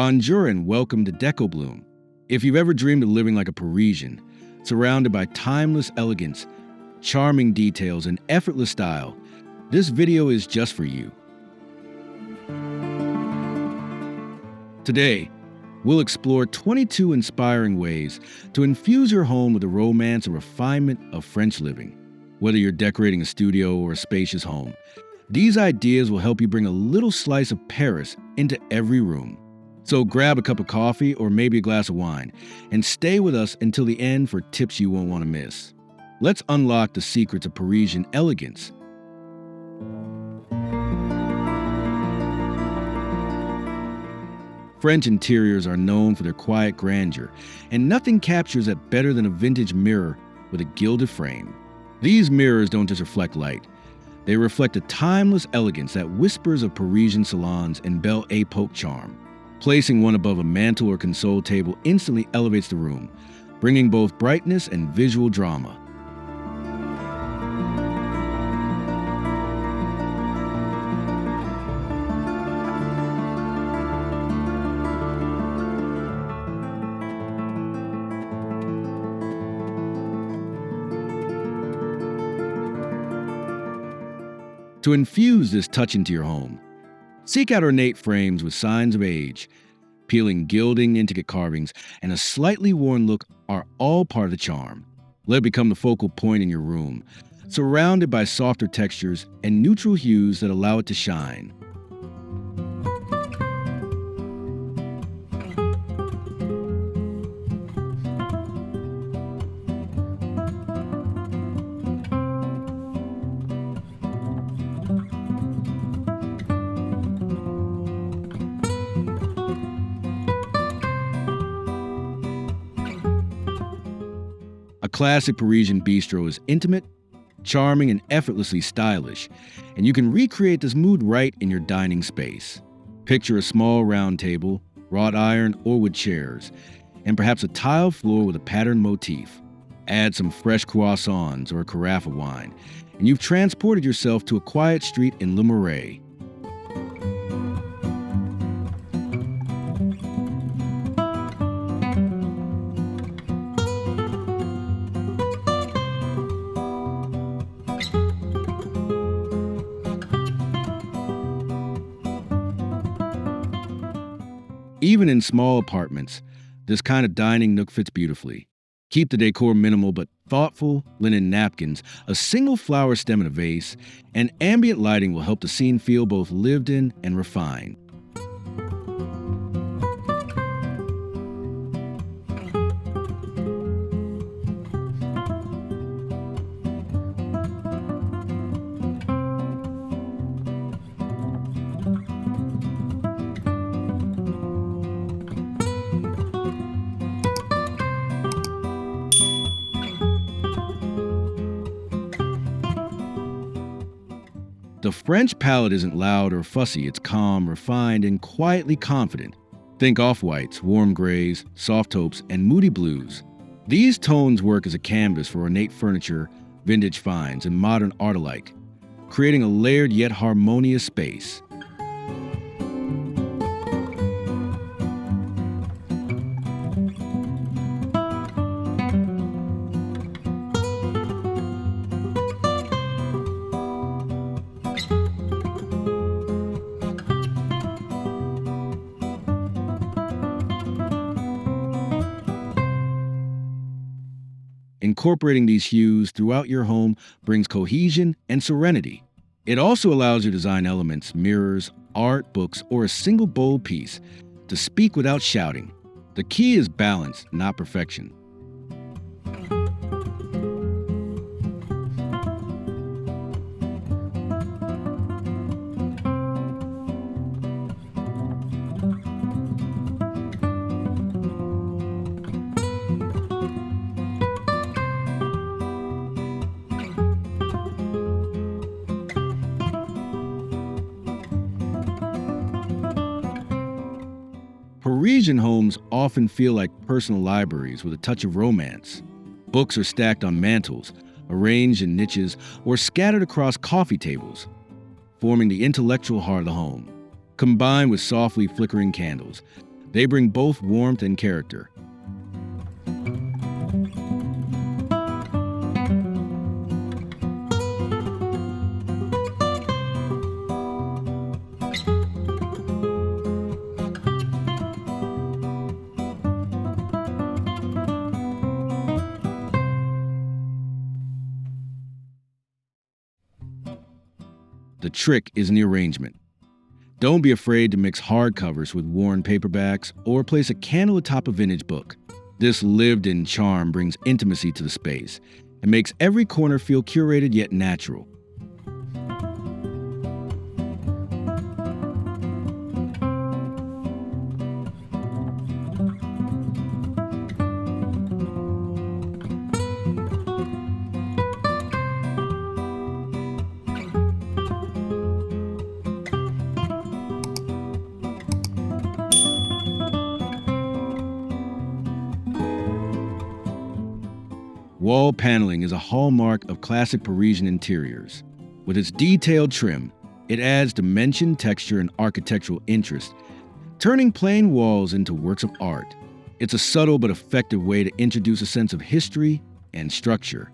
Bonjour and welcome to Decobloom. If you've ever dreamed of living like a Parisian, surrounded by timeless elegance, charming details, and effortless style, this video is just for you. Today, we'll explore 22 inspiring ways to infuse your home with the romance and refinement of French living. Whether you're decorating a studio or a spacious home, these ideas will help you bring a little slice of Paris into every room. So grab a cup of coffee or maybe a glass of wine and stay with us until the end for tips you won't want to miss. Let's unlock the secrets of Parisian elegance. French interiors are known for their quiet grandeur, and nothing captures that better than a vintage mirror with a gilded frame. These mirrors don't just reflect light. They reflect a timeless elegance that whispers of Parisian salons and Belle Époque charm. Placing one above a mantel or console table instantly elevates the room, bringing both brightness and visual drama. To infuse this touch into your home, seek out ornate frames with signs of age. Peeling gilding, intricate carvings, and a slightly worn look are all part of the charm. Let it become the focal point in your room, surrounded by softer textures and neutral hues that allow it to shine. A classic Parisian bistro is intimate, charming, and effortlessly stylish, and you can recreate this mood right in your dining space. Picture a small round table, wrought iron or wood chairs, and perhaps a tiled floor with a patterned motif. Add some fresh croissants or a carafe of wine, and you've transported yourself to a quiet street in Le Marais. Even in small apartments, this kind of dining nook fits beautifully. Keep the decor minimal but thoughtful: linen napkins, a single flower stem in a vase, and ambient lighting will help the scene feel both lived in and refined. The French palette isn't loud or fussy, it's calm, refined, and quietly confident. Think off-whites, warm grays, soft taupes, and moody blues. These tones work as a canvas for ornate furniture, vintage finds, and modern art alike, creating a layered yet harmonious space. Incorporating these hues throughout your home brings cohesion and serenity. It also allows your design elements, mirrors, art, books, or a single bold piece to speak without shouting. The key is balance, not perfection. Parisian homes often feel like personal libraries with a touch of romance. Books are stacked on mantels, arranged in niches, or scattered across coffee tables, forming the intellectual heart of the home. Combined with softly flickering candles, They bring both warmth and character. The trick is in the arrangement. Don't be afraid to mix hardcovers with worn paperbacks or place a candle atop a vintage book. This lived-in charm brings intimacy to the space and makes every corner feel curated yet natural. Wall paneling is a hallmark of classic Parisian interiors. With its detailed trim, it adds dimension, texture, and architectural interest, turning plain walls into works of art. It's a subtle but effective way to introduce a sense of history and structure.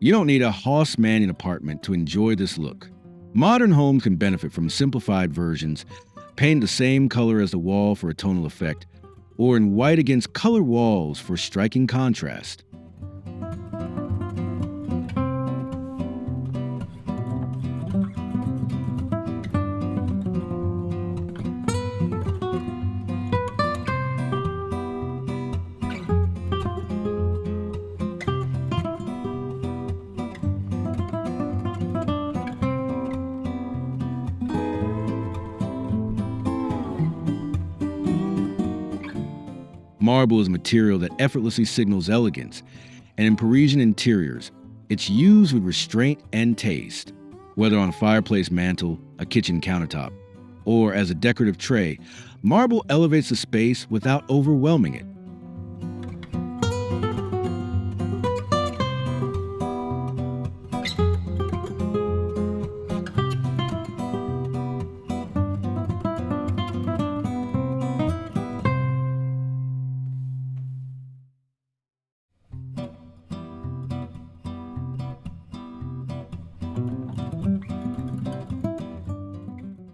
You don't need a Haussmannian apartment to enjoy this look. Modern homes can benefit from simplified versions, painted the same color as the wall for a tonal effect, or in white against color walls for striking contrast. Marble is a material that effortlessly signals elegance, and in Parisian interiors, it's used with restraint and taste. Whether on a fireplace mantle, a kitchen countertop, or as a decorative tray, marble elevates the space without overwhelming it.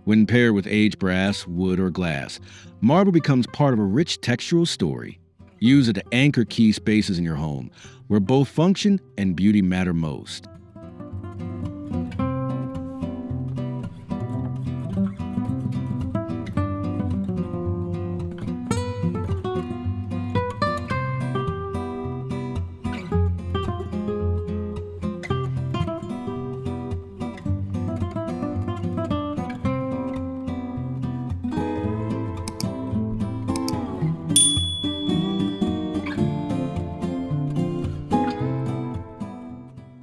When paired with aged brass, wood, or glass, marble becomes part of a rich textural story. Use it to anchor key spaces in your home, where both function and beauty matter most.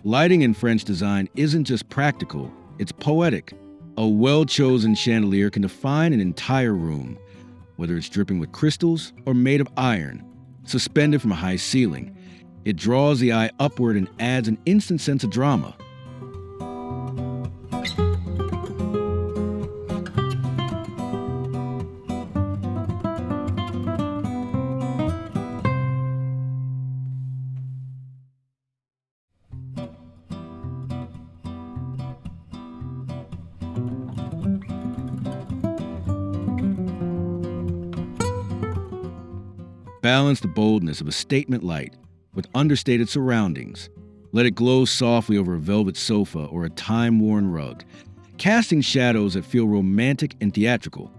Lighting in French design isn't just practical, it's poetic. A well-chosen chandelier can define an entire room, whether it's dripping with crystals or made of iron, suspended from a high ceiling. It draws the eye upward and adds an instant sense of drama. Balance the boldness of a statement light with understated surroundings. Let it glow softly over a velvet sofa or a time-worn rug, casting shadows that feel romantic and theatrical.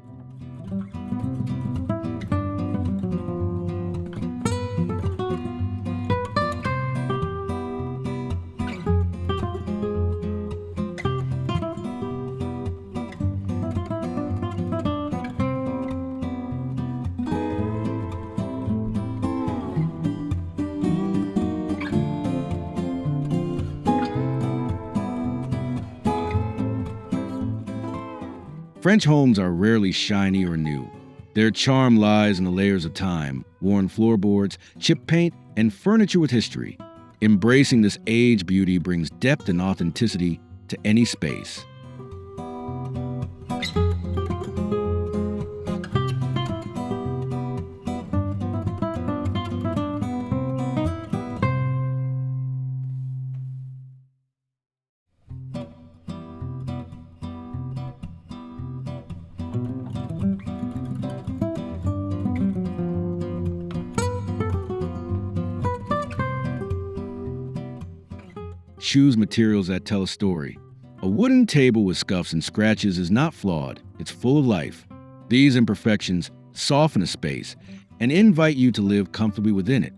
French homes are rarely shiny or new. Their charm lies in the layers of time, worn floorboards, chipped paint, and furniture with history. Embracing this age beauty brings depth and authenticity to any space. Choose materials that tell a story. A wooden table with scuffs and scratches is not flawed, it's full of life. These imperfections soften a space and invite you to live comfortably within it.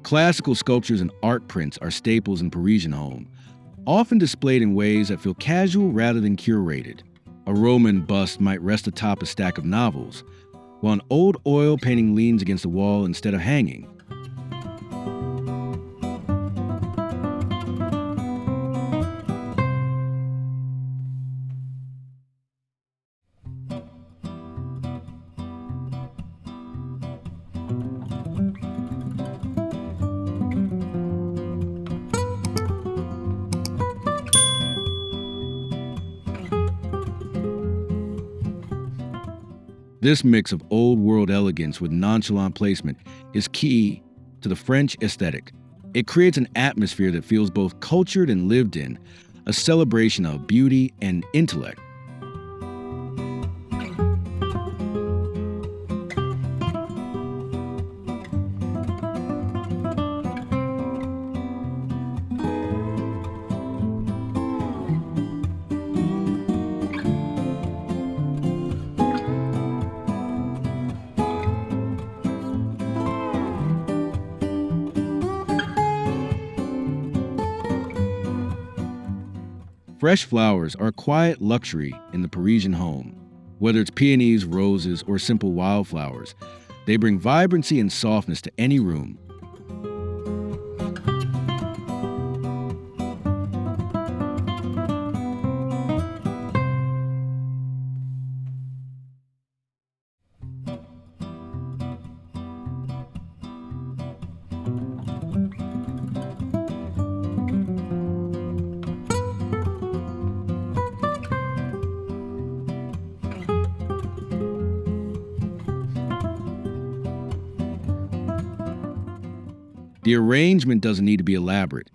Classical sculptures and art prints are staples in Parisian home, often displayed in ways that feel casual rather than curated. A Roman bust might rest atop a stack of novels, while an old oil painting leans against a wall instead of hanging. This mix of old-world elegance with nonchalant placement is key to the French aesthetic. It creates an atmosphere that feels both cultured and lived in, a celebration of beauty and intellect. Fresh flowers are a quiet luxury in the Parisian home. Whether it's peonies, roses, or simple wildflowers, they bring vibrancy and softness to any room. The arrangement doesn't need to be elaborate.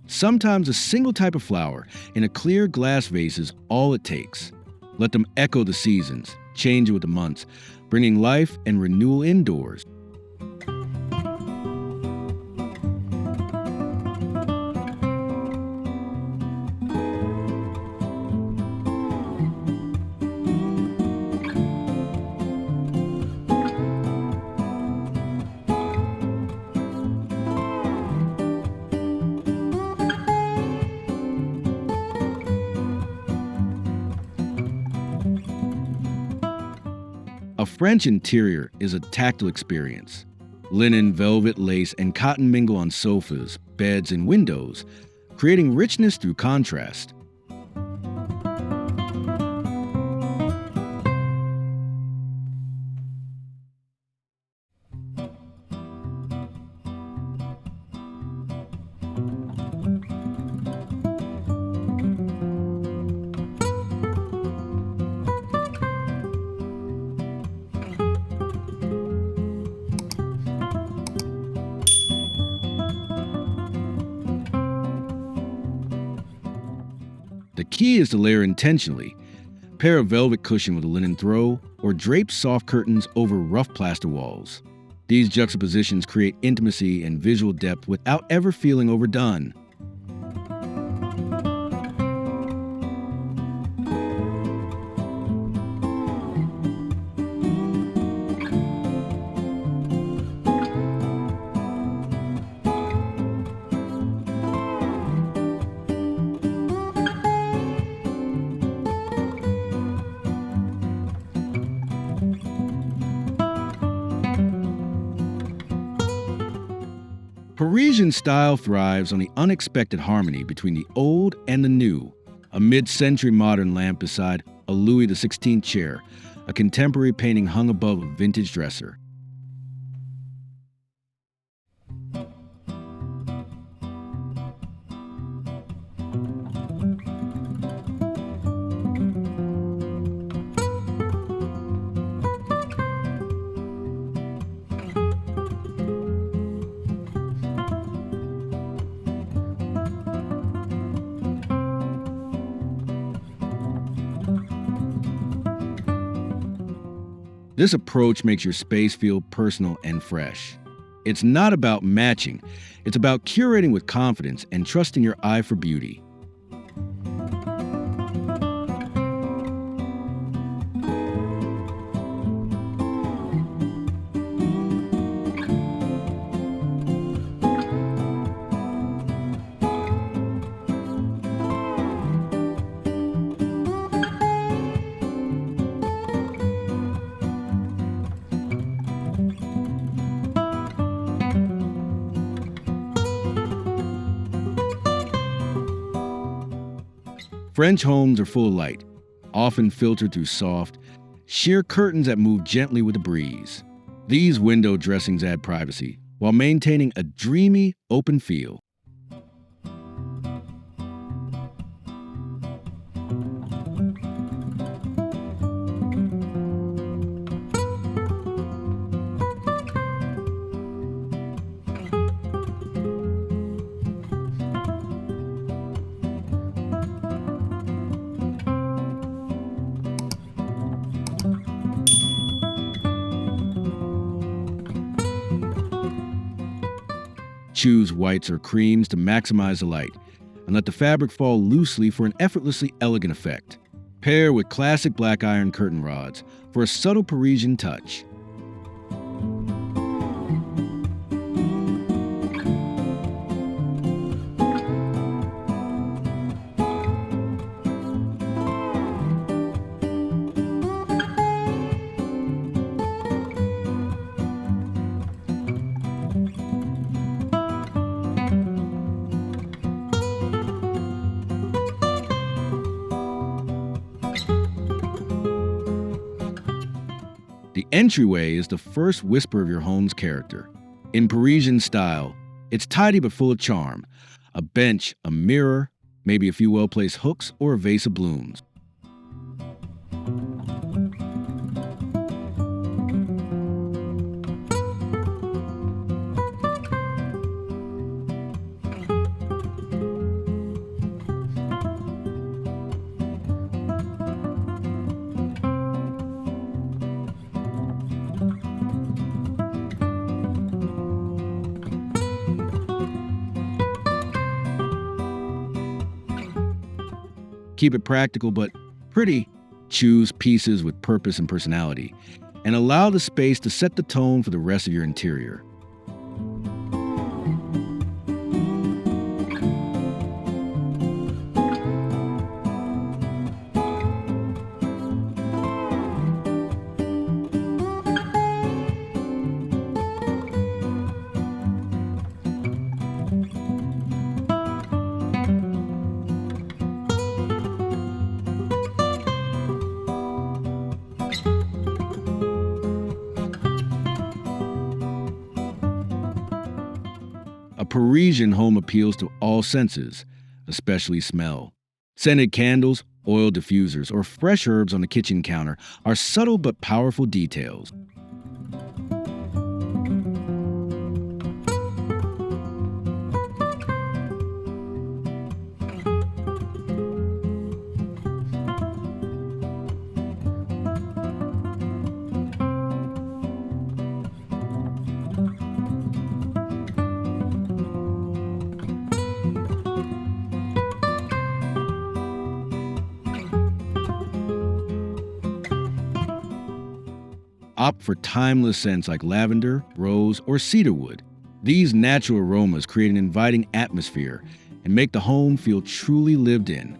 Sometimes a single type of flower in a clear glass vase is all it takes. Let them echo the seasons, change with the months, bringing life and renewal indoors. A French interior is a tactile experience. Linen, velvet, lace, and cotton mingle on sofas, beds, and windows, creating richness through contrast. The key is to layer intentionally. Pair a velvet cushion with a linen throw, or drape soft curtains over rough plaster walls. These juxtapositions create intimacy and visual depth without ever feeling overdone. Parisian style thrives on the unexpected harmony between the old and the new. A mid-century modern lamp beside a Louis XVI chair, a contemporary painting hung above a vintage dresser. This approach makes your space feel personal and fresh. It's not about matching, it's about curating with confidence and trusting your eye for beauty. French homes are full of light, often filtered through soft, sheer curtains that move gently with the breeze. These window dressings add privacy while maintaining a dreamy, open feel. Choose whites or creams to maximize the light, and let the fabric fall loosely for an effortlessly elegant effect. Pair with classic black iron curtain rods for a subtle Parisian touch. The entryway is the first whisper of your home's character. In Parisian style, it's tidy but full of charm. A bench, a mirror, maybe a few well-placed hooks, or a vase of blooms. Keep it practical but pretty. Choose pieces with purpose and personality, and allow the space to set the tone for the rest of your interior. A Parisian home appeals to all senses, especially smell. Scented candles, oil diffusers, or fresh herbs on the kitchen counter are subtle but powerful details. Opt for timeless scents like lavender, rose, or cedarwood. These natural aromas create an inviting atmosphere and make the home feel truly lived in.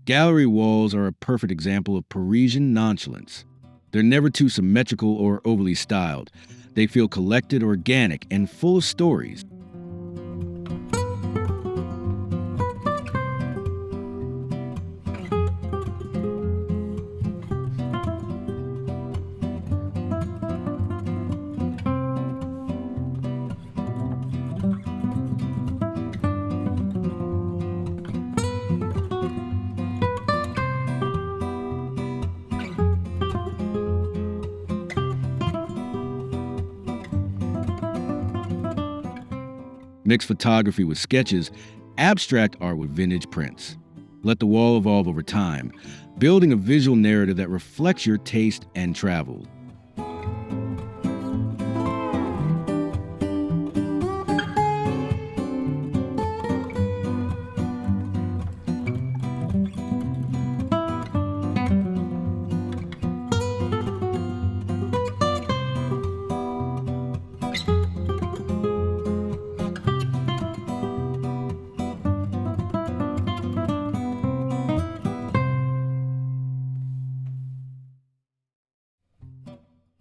Gallery walls are a perfect example of Parisian nonchalance. They're never too symmetrical or overly styled. They feel collected, organic, and full of stories. Mix photography with sketches, abstract art with vintage prints. Let the wall evolve over time, building a visual narrative that reflects your taste and travel.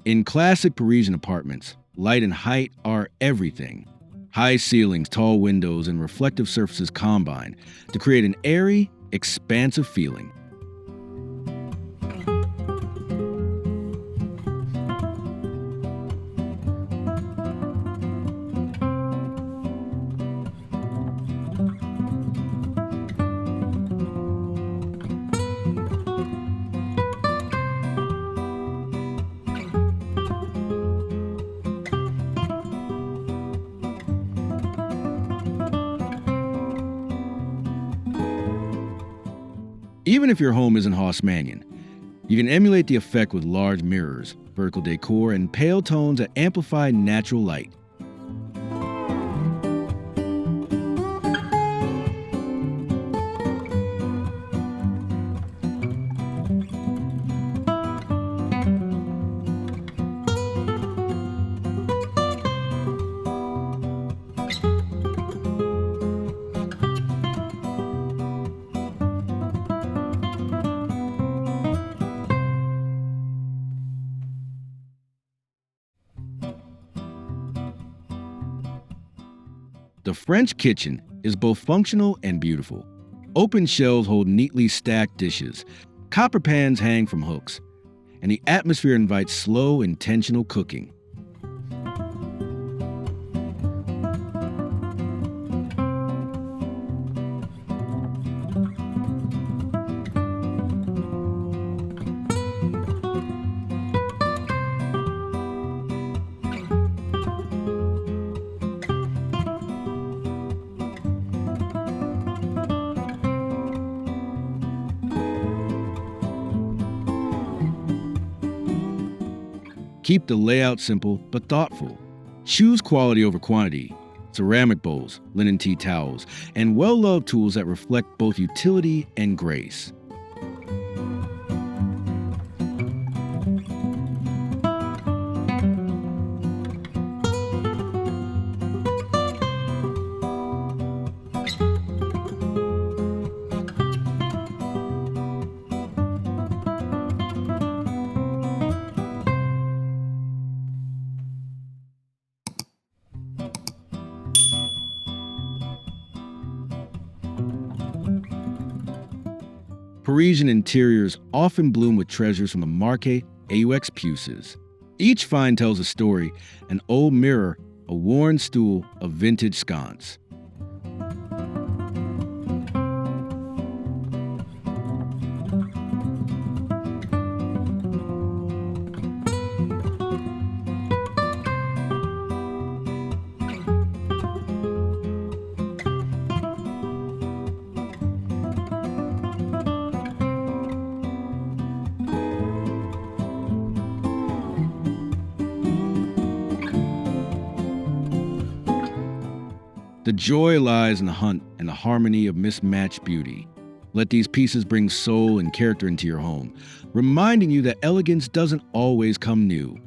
In classic Parisian apartments, light and height are everything. High ceilings, tall windows, and reflective surfaces combine to create an airy, expansive feeling. Even if your home isn't Haussmannian, you can emulate the effect with large mirrors, vertical decor, and pale tones that amplify natural light. The French kitchen is both functional and beautiful. Open shelves hold neatly stacked dishes, copper pans hang from hooks, and the atmosphere invites slow, intentional cooking. Keep the layout simple but thoughtful. Choose quality over quantity. Ceramic bowls, linen tea towels, and well-loved tools that reflect both utility and grace. Parisian interiors often bloom with treasures from the Marque AUX puces. Each find tells a story: an old mirror, a worn stool, a vintage sconce. The joy lies in the hunt and the harmony of mismatched beauty. Let these pieces bring soul and character into your home, reminding you that elegance doesn't always come new.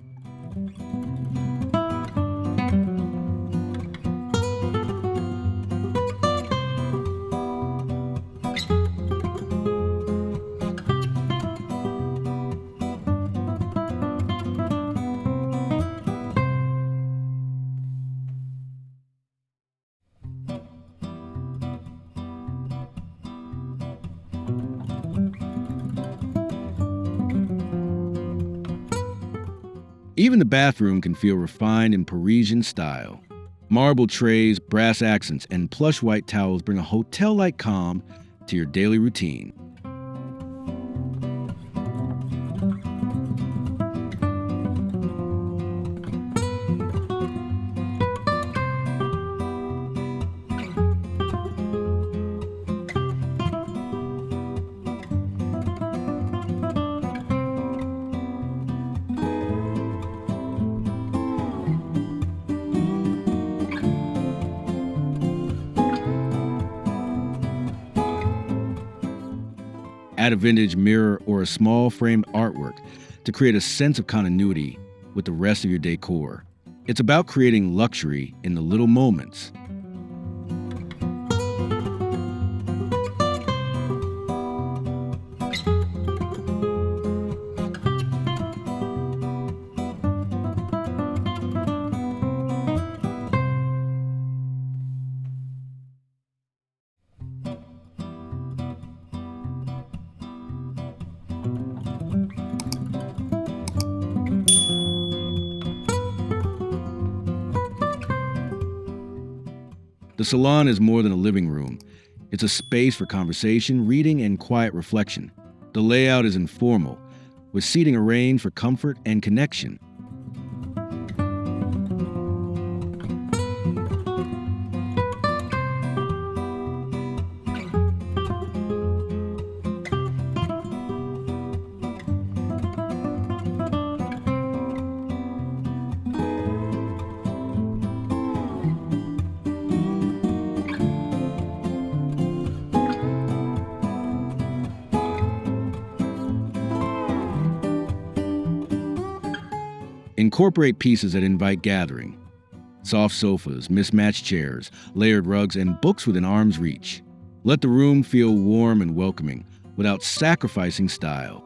Even the bathroom can feel refined in Parisian style. Marble trays, brass accents, and plush white towels bring a hotel-like calm to your daily routine. Add a vintage mirror or a small framed artwork to create a sense of continuity with the rest of your decor. It's about creating luxury in the little moments. The salon is more than a living room. It's a space for conversation, reading, and quiet reflection. The layout is informal, with seating arranged for comfort and connection. Incorporate pieces that invite gathering. Soft sofas, mismatched chairs, layered rugs, and books within arm's reach. Let the room feel warm and welcoming without sacrificing style.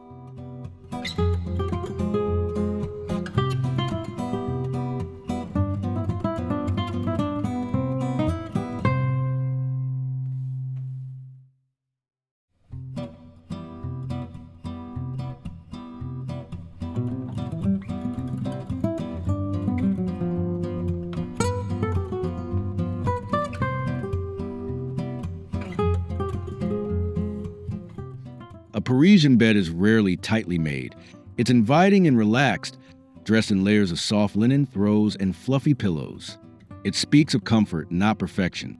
A Parisian bed is rarely tightly made. It's inviting and relaxed, dressed in layers of soft linen, throws, and fluffy pillows. It speaks of comfort, not perfection.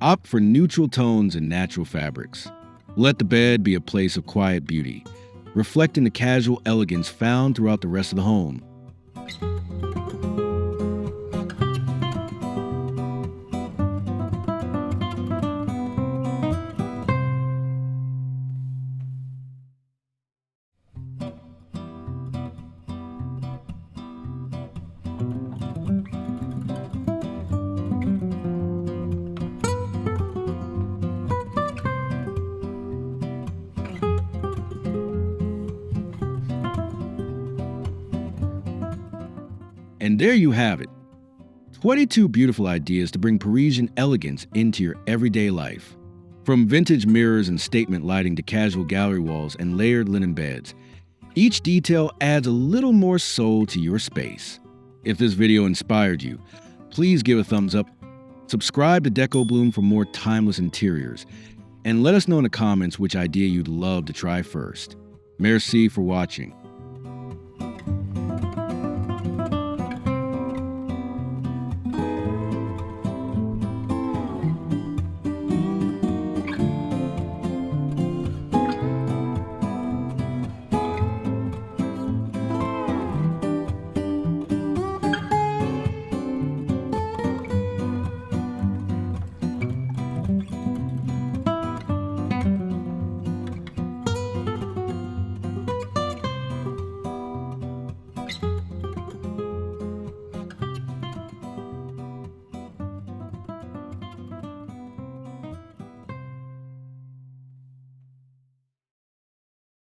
Opt for neutral tones and natural fabrics. Let the bed be a place of quiet beauty, reflecting the casual elegance found throughout the rest of the home. And there you have it. 22 beautiful ideas to bring Parisian elegance into your everyday life. From vintage mirrors and statement lighting to casual gallery walls and layered linen beds, each detail adds a little more soul to your space. If this video inspired you, please give a thumbs up, subscribe to Decobloom for more timeless interiors, and let us know in the comments which idea you'd love to try first. Merci for watching.